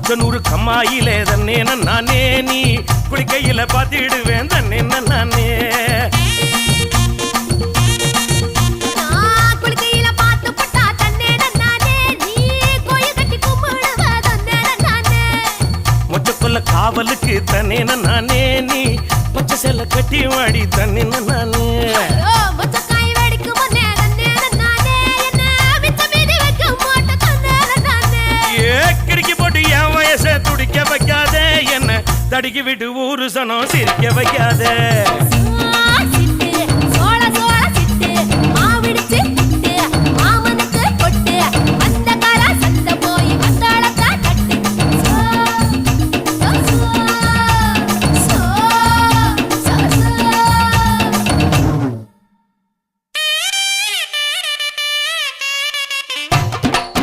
குச்சனூரு கம்மாயிலே தன்னே நானே நீ குளிக்கையில பாத்திடுவேன் தன்னே நானே மொச்சக்குள்ள காவலுக்கு தன்னே நானே நீ பச்சை செல்ல கட்டி வாடி தன்னே நானே துடிக்க வைக்காதே என்ன தடுக்கி விட்டு ஊரு சனம் சிரிக்க வைக்காதே